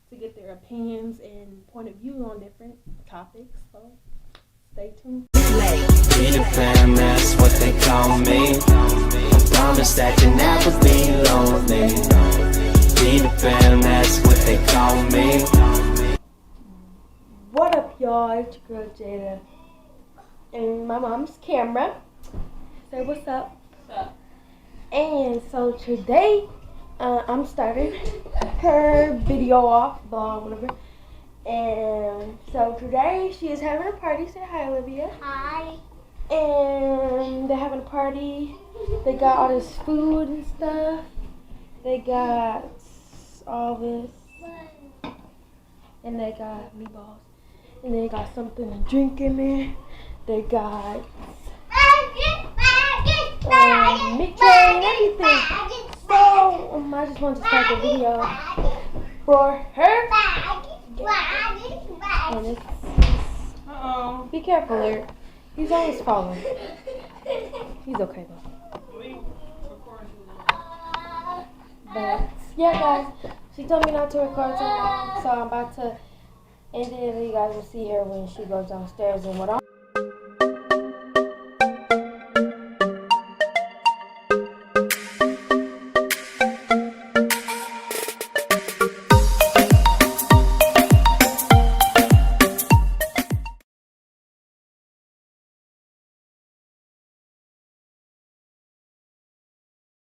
to get their opinions and point of view on different topics. So stay tuned. Be the fam, that's what they call me. Promise that you never be lonely. Be the fam, that's what they call me. What up, y'all? It's your girl Jada and my mom's camera. Say what's up. What's up? And so today, I'm starting her video off, vlog, whatever. And so today she is having a party. Say hi, Olivia. Hi. And they're having a party. They got all this food and stuff. They got all this. And they got meatballs. And they got something to drink in there. They got meat tray and everything. So I just wanted to start the video for her. And it's, be careful, Eric. He's always falling. He's okay though. But yeah, guys, she told me not to record so long, so I'm about to end it. And you guys will see her when she goes downstairs and what.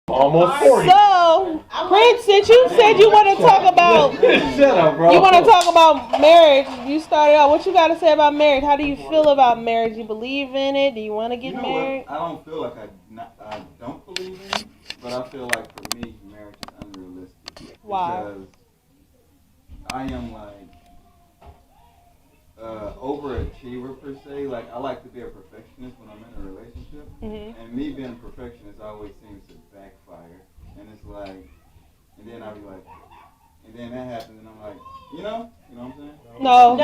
Almost 40. So, Prince, since you said you want to talk about, Shut up, bro. you want to talk about marriage. You started out. What you got to say about marriage? How do you feel about marriage? You believe in it? Do you want to get married? I don't feel like I don't believe in it, but I feel like for me, marriage is unrealistic. Why? Because I am like overachiever per se. Like I like to be a perfectionist when I'm in a relationship, and me being a perfectionist always seems to backfire. And it's like, and then I'll be like, and then that happens, and I'm like, you know what I'm saying? No, we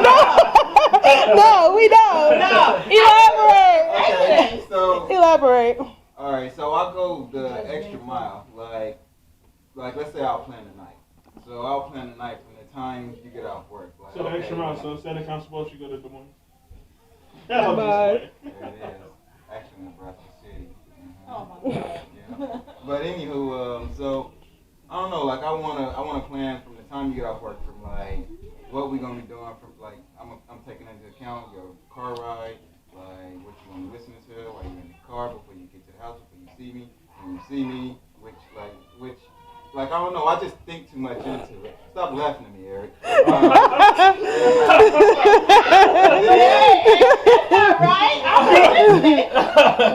don't. No, we don't. No, elaborate. Okay, so Elaborate. all right, so I'll go the extra mile. Like let's say I'll plan the night. So I'll plan the night from the time you get off work. Like, So the okay, extra mile, so instead of Constable, you go to Des Moines. Bye. There it is. Actually in Nebraska City. Oh my God. Yeah. But anywho, so I don't know. Like I wanna plan from the time you get off work, from like what we gonna be doing. From like I'm taking into account your car ride, like what you gonna be listening to while you're in the car before you get to the house, before you see me, when you see me, which. Like, I don't know, I just think too much into it. Stop laughing at me, Eric.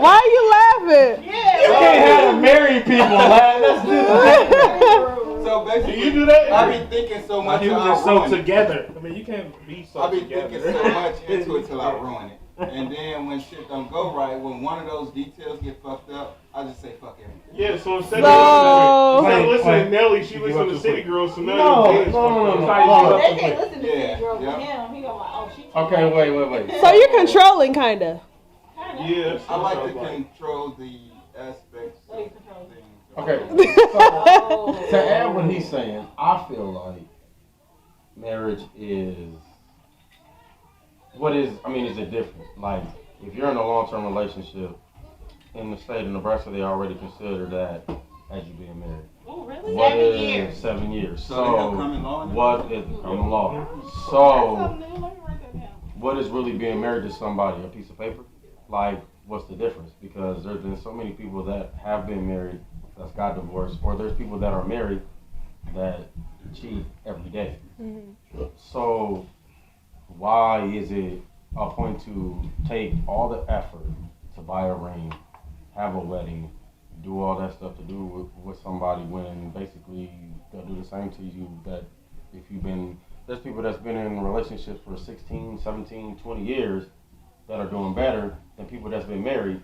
Why are you laughing? You can't have the married people laugh. Let's do that. So basically, Do you do that? I be thinking so much You till just I so ruin it. together. I mean, you can't be so I be together. thinking so much into it till I ruin it. And then when shit don't go right, when one of those details get fucked up, I just say fuck everything. Yeah, so instead No. of listening to Nelly, she listens to City Girls, so now No. you're They can't listen to Yeah, City Girls yeah. with him. He gonna like, oh, she. Okay, wait. So you're controlling, kinda. Yeah. I like to control the aspects of things. Okay. Oh. To add what he's saying, I feel like marriage is is it different? Like, if you're in a long-term relationship, in the state of Nebraska, they already consider that as you being married. Oh, really? What 7 is years. 7 years? So they have common law now? What is common law? So, what is really being married to somebody? A piece of paper? Like, what's the difference? Because there's been so many people that have been married that's got divorced, or there's people that are married that cheat every day. Mm-hmm. So, why is it a point to take all the effort to buy a ring, have a wedding, do all that stuff to do with somebody when basically they'll do the same to you? That if you've been, there's people that's been in relationships for 16, 17, 20 years that are doing better than people that's been married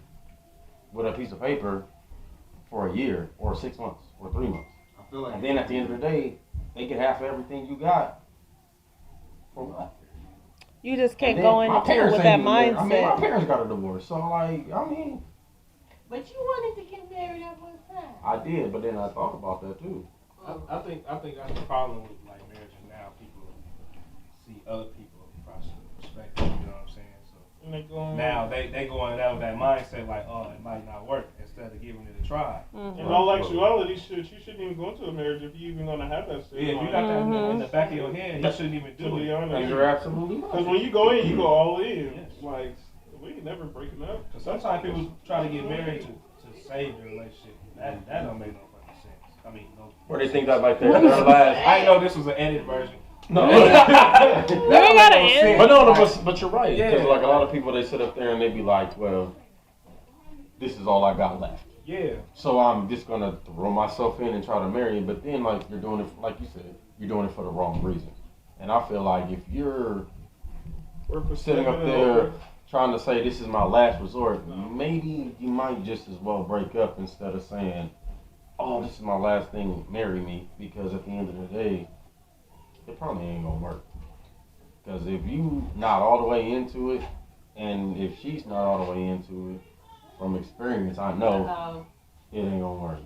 with a piece of paper for a year or 6 months or 3 months. I feel like And then at the end of the day, they get half of everything you got for what? You just can't And go then my into it parents with ain't that even married. I mean, my mindset. parents got a divorce, so like, I mean, But you wanted to get married at one time. I did, but then I thought about that too. I think that's the problem with like marriages now. see other people respect them, you know what I'm saying? So And they going now they going out with that mindset like, oh, it might not work, instead of giving it a try. in all actuality, shit, you shouldn't even go into a marriage if you even gonna have that state. Yeah, if you got that in the back of your head, you shouldn't even To do be it. And honest, you're absolutely right. because when you go in, you go all in. Yes. Like we ain't never breaking up. Because sometimes people try to get married to save their relationship. That don't make no fucking sense. I mean, no. Or they think that like their last. I know this was an edited version. No. You ain't gotta end. But no, but you're right. Yeah. Because like a lot of people, they sit up there and they be like, well, this is all I got left. Yeah. So I'm just gonna throw myself in and try to marry him. But then like you're doing it, like you said, you're doing it for the wrong reason. And I feel like if you're sitting up there trying to say this is my last resort, maybe you might just as well break up instead of saying, oh, this is my last thing, marry me. Because at the end of the day, it probably ain't gonna work. Because if you not all the way into it, and if she's not all the way into it, from experience, I know it ain't gonna work.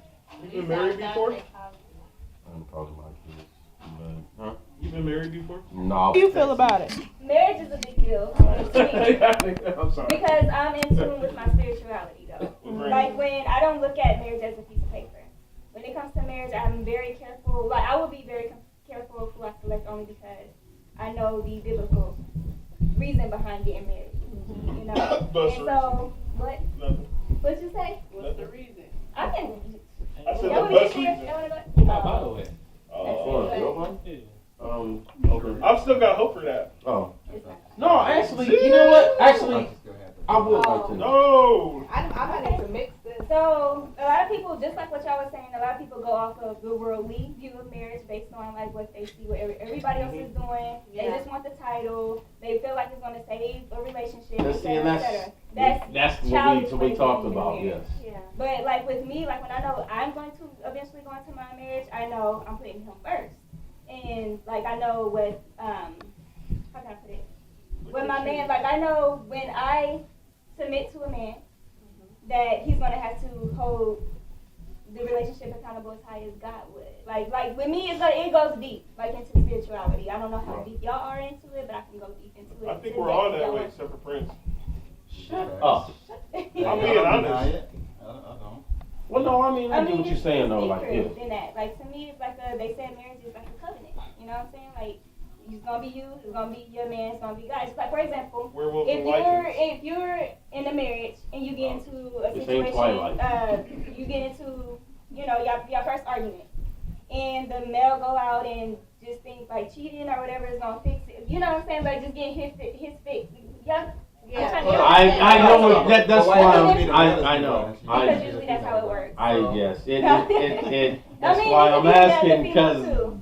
You been married before? I'm probably my kids. But, huh? You been married before? No. How do you feel about it? Marriage is a big deal to me I'm sorry. because I'm in tune with my spirituality though. Like when I don't look at marriage as a piece of paper. When it comes to marriage, I'm very careful. Like I will be very careful of who I select only because I know the biblical reason behind getting married. You know. Bus And so what? Nothing. What'd you say? What's the reason? I can. I said Y'all the wanna bus get there? reason. Y'all wanna go? Oh, by the way. Okay. I've still got hope for that. Oh. It's not. No, actually, you know what? Actually, I would like to know. No. I'm not into mixed this. So a lot of people, just like what y'all was saying, a lot of people go off of the worldly view of marriage based on like what they see, what everybody else is doing. They Yeah. just want the title. They feel like it's going to save a relationship, Let's see, and etc. That's That's childish what we ways talked of about, being married. yes. Yeah. But like with me, like when I know I'm going to eventually go into my marriage, I know I'm putting him first, and like I know what how can I put it? When my man, like I know when I submit to a man, that he's gonna have to hold the relationship accountable as high as God would. Like with me, it goes deep, like into spirituality. I don't know how deep y'all are into it, but I can go deep into it. I think we're all that way except for Prince. Shut up. I'm being honest. I don't. Well, no, I mean, I get what you're saying, though. Like, yeah. in that. Like to me, it's like they said marriage is like a covenant. You know what I'm saying? Like it's gonna be you, it's gonna be your man, it's gonna be God. It's like for example, Werewolves if and Vikings. you're in a marriage and you get into a This ain't situation, Twilight. you get into your first argument, and the male go out and just think like cheating or whatever is gonna fix it. You know what I'm saying? Like just getting his fix. Yeah. I know that's why I know. Because usually that's how it works. Yes. I That's mean, why it I'm could be the other asking female because. too.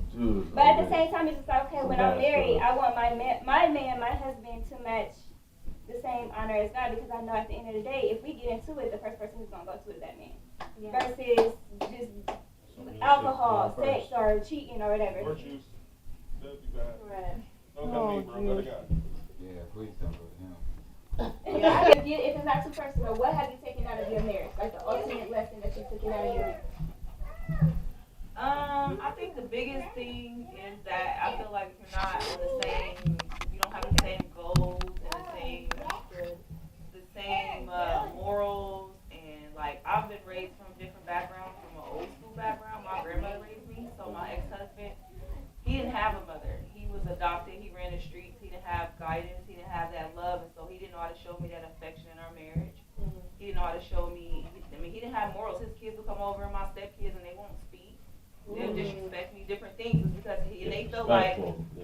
But at the same time, it's just like, okay, when I'm married, I want my husband to match the same honor as God, because I know at the end of the day, if we get into it, the first person who's gonna go to is that man, versus just alcohol, sex, or cheating or whatever. Or juice. That'd be bad. Right. Don't come to me, bro. Go to God. Yeah, please don't go to him. If it's not too personal, what have you taken out of your marriage? Like the ultimate lesson that you took out of your marriage? I think the biggest thing is that I feel like if you're not on the same, you don't have the same goals and the same morals, and like I've been raised from different backgrounds, from an old school background. My grandmother raised me, so my ex-husband, he didn't have a mother. He was adopted. He ran the streets. He didn't have guidance. He didn't have that love, and so he didn't know how to show me that affection in our marriage. He didn't know how to show me. I mean, he didn't have morals. His kids will come over, my stepkids, and they won't speak. They'll disrespect me, different things, because they feel like,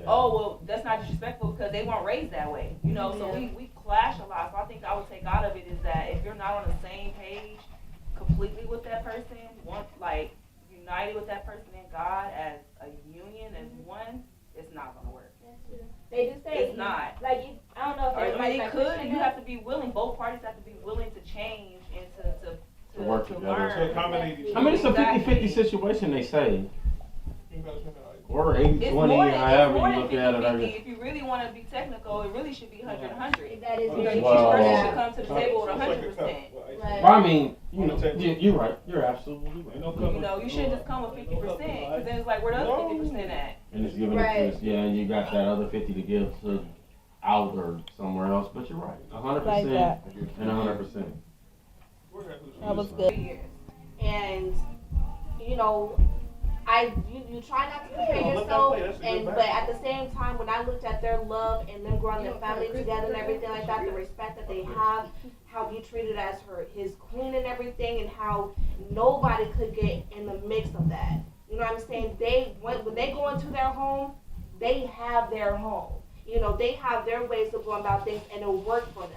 oh, well, that's not disrespectful because they weren't raised that way, you know. So we clash a lot. So I think I would take out of it is that if you're not on the same page completely with that person, united with that person in God as a union, as one, it's not gonna work. They do say it's not. Like I don't know if everybody it could, and you have to be willing. Both parties have to be willing to change and to work together. To accommodate each other. I mean, it's a 50-50 situation, they say. Or 80-20, it's more however you than look at 50-50. it. If you really want to be technical, it really should be 100-100. That is Each Wow. person should come to the table with It's like 100%. Right. Well, I mean, you know, you're right. You're absolutely right. You know, you shouldn't just come with 50%, because then it's like, where the other 50% at? And it's giving it to us, yeah, and you got that other 50 to give to out or somewhere else. But you're right, 100% Like that. and 100%. That was good. And you know, you try not to compare yourself, but at the same time, when I looked at their love and them growing their family together and everything like that, the respect that they have, how he treated as his queen and everything, and how nobody could get in the mix of that. You know what I'm saying? When they go into their home, they have their home. You know, they have their ways of going about things, and it'll work for them.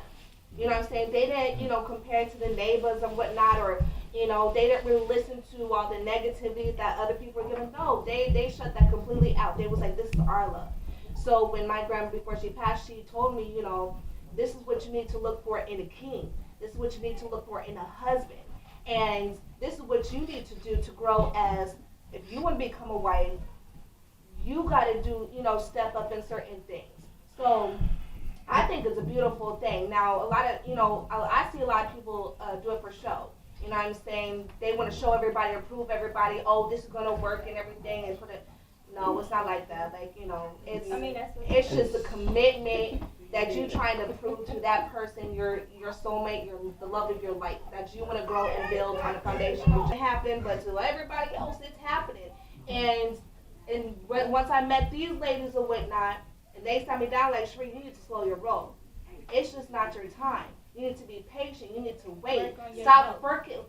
You know what I'm saying? They didn't, you know, compare it to the neighbors and whatnot, or, you know, they didn't really listen to all the negativity that other people were giving. No, they shut that completely out. They was like, this is our love. So when my grandma, before she passed, she told me, you know, this is what you need to look for in a king. This is what you need to look for in a husband. And this is what you need to do to grow as, if you want to become a wife, you got to do, you know, step up in certain things. So I think it's a beautiful thing. Now, a lot of, you know, I see a lot of people do it for show. You know what I'm saying? They want to show everybody or prove everybody, oh, this is going to work and everything, and put it. No, it's not like that. Like, you know, it's just a commitment that you're trying to prove to that person, your soulmate, the love of your life, that you want to grow and build on a foundation. Which happened, but to everybody else, it's happening. And once I met these ladies or whatnot, and they sat me down like, Sheree, you need to slow your roll. It's just not your time. You need to be patient. You need to wait. Stop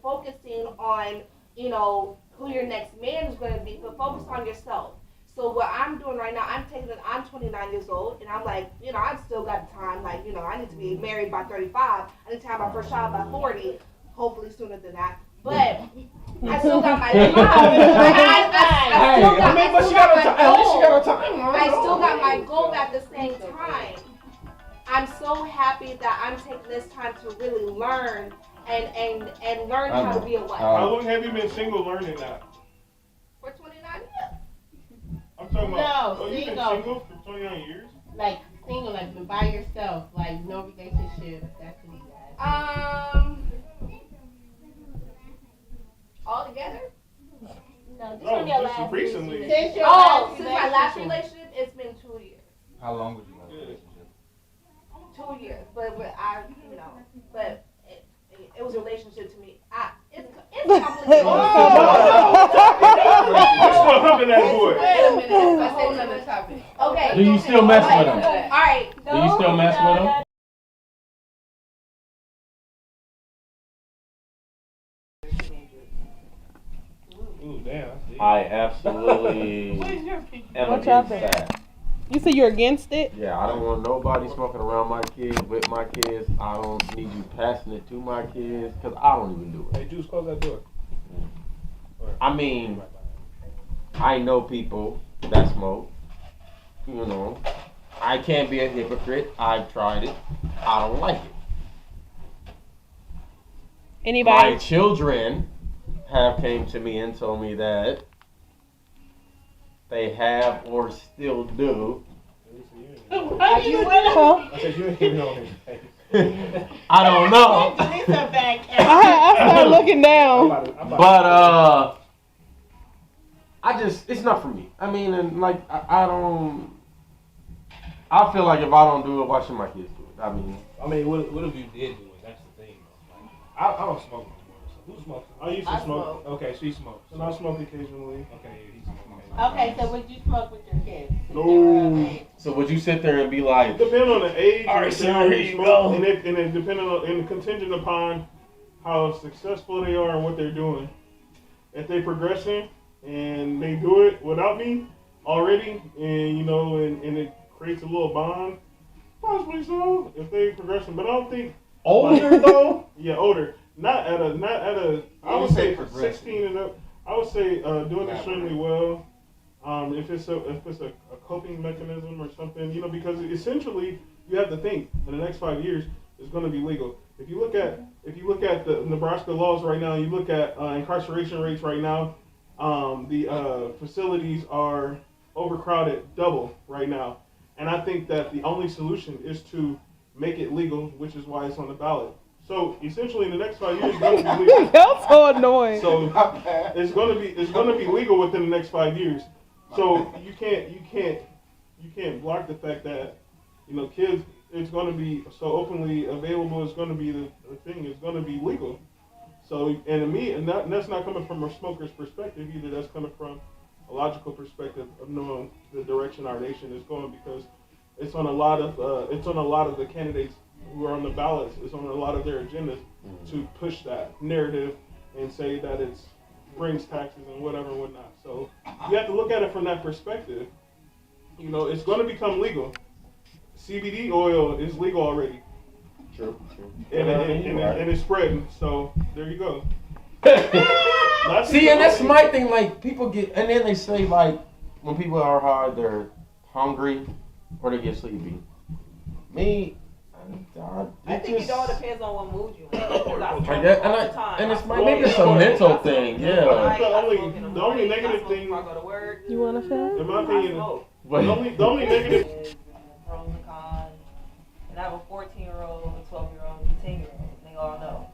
focusing on, you know, who your next man is going to be, but focus on yourself. So what I'm doing right now, I'm 29 years old, and I'm like, you know, I've still got time. Like, you know, I need to be married by 35. I need to have my first child by 40, hopefully sooner than that. But I still got my time. I still got my goal at the same time. I'm so happy that I'm taking this time to really learn and learn how to be a wife. How long have you been single learning that? For 29 years. I'm talking about, No, you've been single for 29 years? Like single, like been by yourself, like no relationship. That's what you guys. All together? No, this No, one your just last recently. relationship. Since my last relationship, it's been 2 years. How long would you have a relationship? 2 years, but I, you know, but it was a relationship to me. It's complicated. What happened to that boy? Wait a minute, that's a whole nother topic. Okay. Do you still mess with him? All right. Do you still mess with him? Ooh, damn. I absolutely am What's against happening? that. You say you're against it? Yeah, I don't want nobody smoking around my kids, with my kids. I don't need you passing it to my kids, because I don't even do Hey, it. Juice, close that door. I mean, I know people that smoke, you know. I can't be a hypocrite. I've tried it. I don't like it. Anybody? My children have came to me and told me that they have or still do. Are you with Huh? I said you ain't even on his face. I don't know. This a bad I started looking down. But it's not for me. I mean, and like I don't. I feel like if I don't do it, why should my kids do it? I mean, what if you did do it? That's the thing. Like, I don't smoke anymore. So who smokes? I used to smoke. Okay, she smokes. And I smoke occasionally. Okay, yeah, he smokes. Okay, so would you smoke with your kids? No. so would you sit there and be like, Depending on the age, All right, and sir, how here you you smoke, go. and it depending on and contingent upon how successful they are and what they're doing. If they progressing and they do it without me already, and you know, and it creates a little bond, possibly so. If they progressing, but I don't think older though? Yeah, older. Not at a. I would say for 16 and up. I would say doing extremely well. If it's a coping mechanism or something, you know, because essentially you have to think in the next 5 years it's going to be legal. If you look at the Nebraska laws right now, you look at incarceration rates right now. The facilities are overcrowded double right now, and I think that the only solution is to make it legal, which is why it's on the ballot. So essentially, in the next 5 years, it's going to be legal. Y'all so annoying. So it's going to be legal within the next 5 years. So you can't block the fact that kids. It's going to be so openly available. It's going to be the thing. It's going to be legal. So and to me, and that's not coming from a smoker's perspective either. That's coming from a logical perspective of knowing the direction our nation is going, because it's on a lot of the candidates who are on the ballots. It's on a lot of their agendas to push that narrative and say that it brings taxes and whatever and whatnot. So you have to look at it from that perspective. It's going to become legal. CBD oil is legal already. True. And it's spreading. So there you go. See, and that's my thing. Like, people get, and then they say, like, when people are high, they're hungry or they get sleepy. Me, I think it all depends on what mood you're in. And it's maybe it's a mental thing. Yeah. The only negative thing. You want to film? In my opinion, the only negative. Pros and cons. And I have a 14-year-old, a 12-year-old, and a 10-year-old. They all know.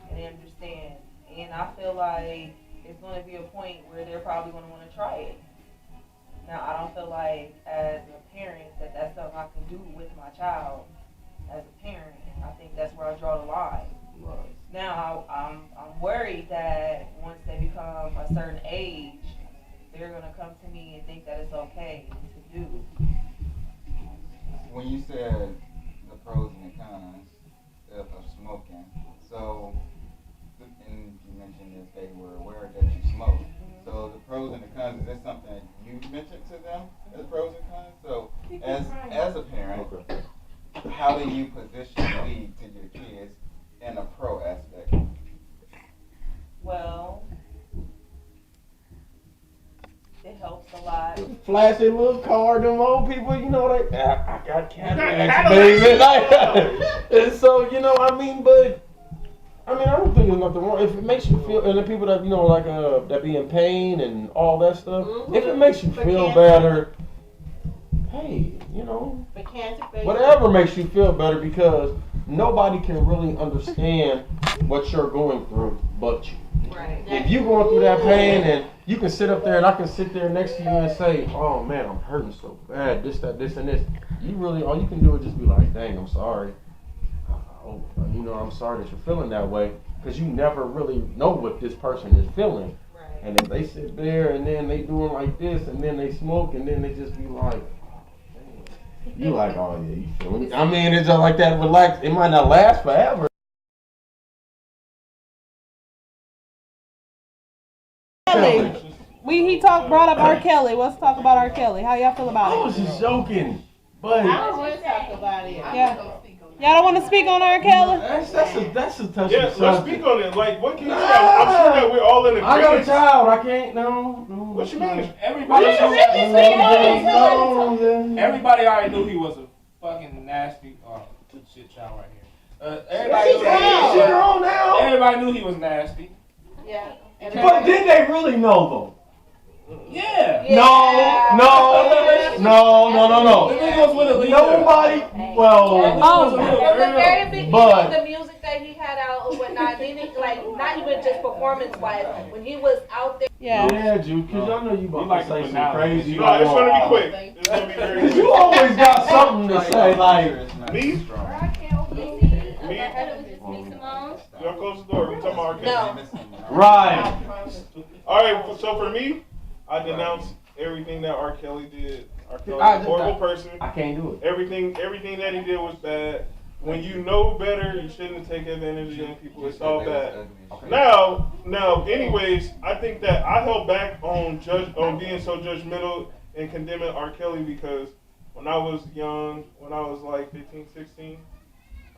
And they understand. And I feel like it's going to be a point where they're probably going to want to try it. Now, I don't feel like, as a parent, that that's something I can do with my child. As a parent, I think that's where I draw the line. Right. Now, I'm worried that once they become a certain age, they're going to come to me and think that it's okay to do. When you said the pros and the cons of smoking, so, and you mentioned that they were aware that you smoke. So the pros and the cons, is that something you mentioned to them, the pros and cons? So as a parent, how do you position weed to your kids in a pro aspect? Well, it helps a lot. Flash a little car, them old people, they, I got Cadillacs, baby. And so, I don't think there's nothing wrong. If it makes you feel, and the people that, that be in pain and all that stuff, if it makes you feel better, hey, whatever makes you feel better, because nobody can really understand what you're going through but you. Right. If you're going through that pain, and you can sit up there and I can sit there next to you and say, oh man, I'm hurting so bad, this, that, this, and this. You really, all you can do is just be like, dang, I'm sorry. I'm sorry that you're feeling that way, because you never really know what this person is feeling. Right. And if they sit there and then they doing like this and then they smoke and then they just be like, you like, oh yeah, you feeling me? I mean, it's just like that relax. It might not last forever. He brought up R. Kelly. Let's talk about R. Kelly. How y'all feel about it? I was just joking, but I don't want to talk about it. Yeah. Y'all don't want to speak on R. Kelly? That's a touchy Yes, subject. let's speak on it. Like, what can you say? I'm sure that we're all in agreement. I got a child. I can't. No. What you mean? Everybody already knew he was a fucking nasty shit child right here. Everybody knew he was nasty. Yeah. But did they really know though? Yeah. No. Nobody. From the very beginning, the music that he had out and whatnot, not even just performance-wise, when he was out there. Yeah, Jude, because y'all know you about to say some crazy. No, it's going to be quick. It's going to be very quick. You always got something to say, like me. Y'all close the door. We talking about R. Kelly. Right. All right. So for me, I denounce everything that R. Kelly did. R. Kelly's a horrible person. I can't do it. Everything that he did was bad. When you know better, you shouldn't take advantage of young people. It's all bad. Okay. Now, anyways, I think that I held back on being so judgmental and condemning R. Kelly, because when I was young, when I was like 15, 16,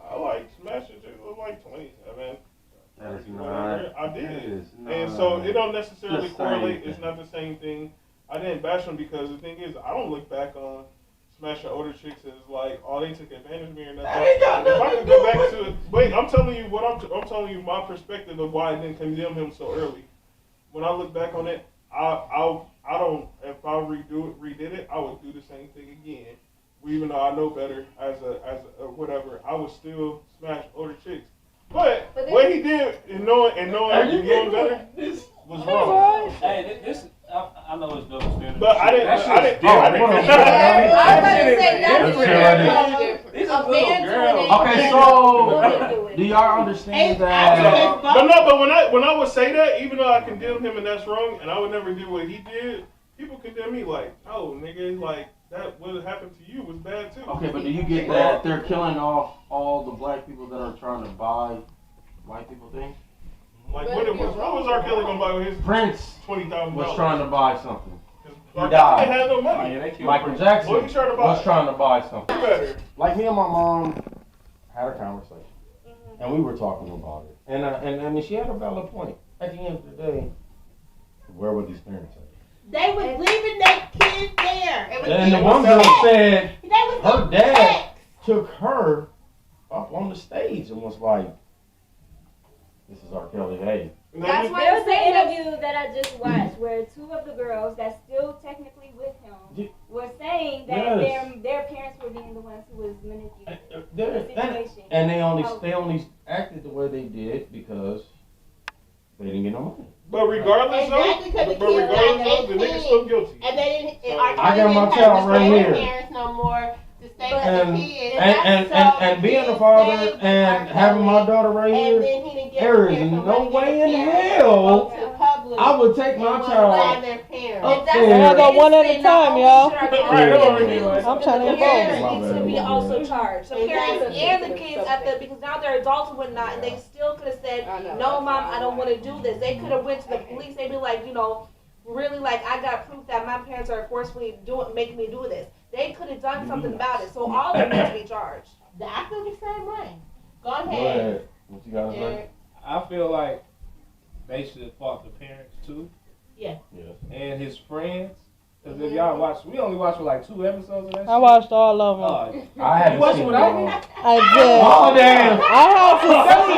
I like smashing chicks. I was like 27. That is not. I did. And so it don't necessarily correlate. It's not the same thing. I didn't bash them, because the thing is, I don't look back on smashing older chicks as like, oh, they took advantage of me or nothing. If I could go back to it, wait, I'm telling you I'm telling you my perspective of why I didn't condemn him so early. When I look back on it, I don't. If I redid it, I would do the same thing again. Even though I know better as a whatever, I would still smash older chicks. But what he did and knowing better was wrong. Hey, this I know it's double standard. But I didn't. Okay, so do y'all understand that? But when I would say that, even though I condemn him and that's wrong, and I would never do what he did, people condemn me like, oh, nigga, like that what happened to you was bad too. Okay, but do you get that they're killing off all the black people that are trying to buy white people things? Like what was R. Kelly gonna buy with his Prince $20,000? was trying to buy something. He R. died. Kelly had no money. Michael Jackson was trying to buy something. Better. Like me and my mom had a conversation, and we were talking about it, and I mean she had a valid point. At the end of the day, where were these parents at? They was leaving their kids there. And the one girl said her dad took her up on the stage and was like, "This is R. Kelly, hey." There was an interview that I just watched where two of the girls that's still technically with him were saying that their parents were being the ones who was manipulating the situation. And they only acted the way they did because they didn't get no money. But regardless the nigga's still guilty. And they didn't. I got my child right here. Parents no more. And being a father and having my daughter right here, there is no way in hell I would take my child up there. I go one at a time, y'all. I'm trying to parents need to be also charged. The parents and the kids because now they're adults and whatnot, and they still could have said, "No, mom, I don't want to do this." They could have went to the police. They'd be like, really, like I got proof that my parents are forcefully making me do this. They could have done something about it. So all of them need to be charged. I feel the same way. Go ahead. Go ahead. What you got to say? I feel like they should have fought the parents too. Yeah. And his friends. Because if y'all watch, we only watched for like 2 episodes of that shit. I watched all of them. I haven't watched seen it them without all. me? I did. Oh, damn. I had to see.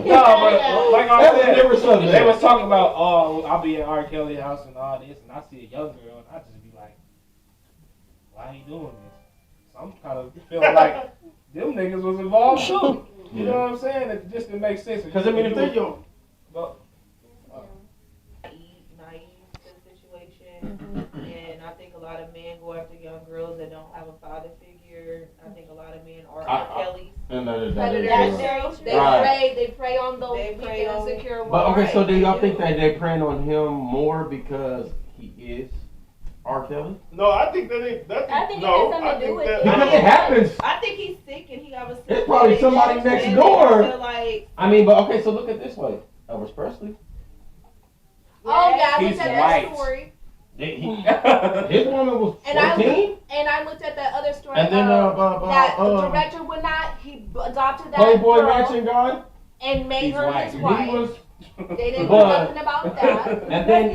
No, but like I said, different subject. they was talking about, I'll be at R. Kelly's house and all this, and I see a young girl, and I just be like, why he doing this? So I'm kind of feeling like them niggas was involved too. You know what I'm saying? It just didn't make sense. Because I mean, if they go. Naive to the situation, and I think a lot of men go after young girls that don't have a father figure. I think a lot of men are R. Kellys. And they prey on those weak and insecure ones. But okay, so do y'all think that they preying on him more because he is R. Kelly? No, I think that it has something to do with it. Because it happens. I think he's sick and he got a sick. It's probably somebody next door. Like, I mean, but okay, so look at it this way. Elvis Presley. Oh yeah, I He's looked at white. that story. His woman was 14. And I looked at that other story. And then that the director would not. He adopted that Playboy girl Mansion guy and made her his He wife. was. They didn't do nothing about that. And then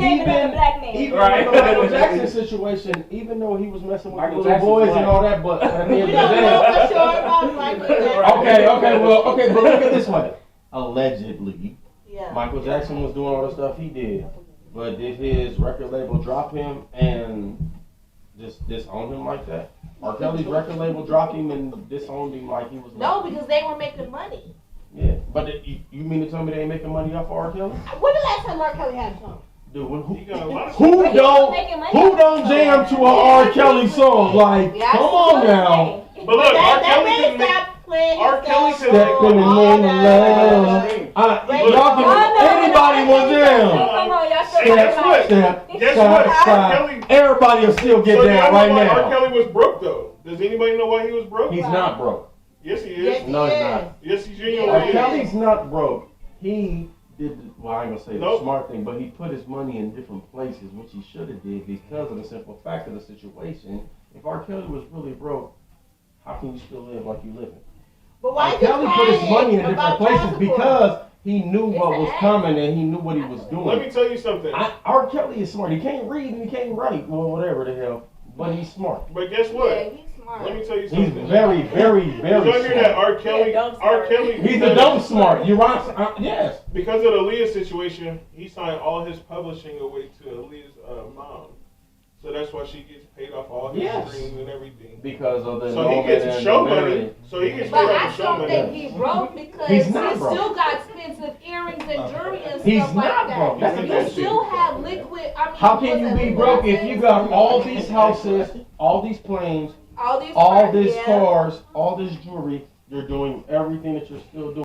even Right. with the Michael Jackson situation, even though he was messing with Michael little Jackson's boys black. and all that, but at the end of We the don't know day, for sure about Michael Jackson. but look at it this way. Allegedly, Yeah. Michael Jackson was doing all the stuff he did, but did his record label drop him and just disown him like that? R. Kelly's record label dropped him and disowned him like he was. No, because they were making money. Yeah, but you mean to tell me they ain't making money off of R. Kelly? When the last time R. Kelly had a song? Dude, He got a lot of who don't jam to an R. Kelly song? Like, come on now. But look, R. Kelly didn't make. R. Kelly could make Stepping in love. Anybody will jam. Guess what? R. Kelly. Everybody will still get So down y'all right know why now. R. Kelly was broke though. Does anybody know why he was broke? He's not broke. Yes, he is. No, he's not. Yes, he R. genuinely is. Kelly's not broke. He did, well, I ain't gonna say the Nope. smart thing, but he put his money in different places, which he should have did because of the simple fact of the situation. If R. Kelly was really broke, how can you still live like you living? But why R. Kelly put his money in different places support? because he knew what was coming and he knew what he was Let doing. me tell you something. R. Kelly is smart. He can't read and he can't write, well, whatever the hell, but he's smart. But guess what? Yeah, he's smart. Let me tell you He's something. very, very, very Did y'all hear that smart. R. Kelly? R. Kelly. He's a dumb smart. You're right. Yes. Because of the Aaliyah situation, he signed all his publishing away to Aaliyah's mom. So that's why she gets paid off all his streams and everything. Because of the so he gets show money. So he gets paid But off I the show don't money. think he broke because He's he not broke. still got expensive earrings and jewelry and He's stuff not like broke. that. That's You still have liquid. I mean, How can you be broke if you got all these houses, all these planes, all these all this yeah. cars, all this jewelry? You're doing everything that you're still doing.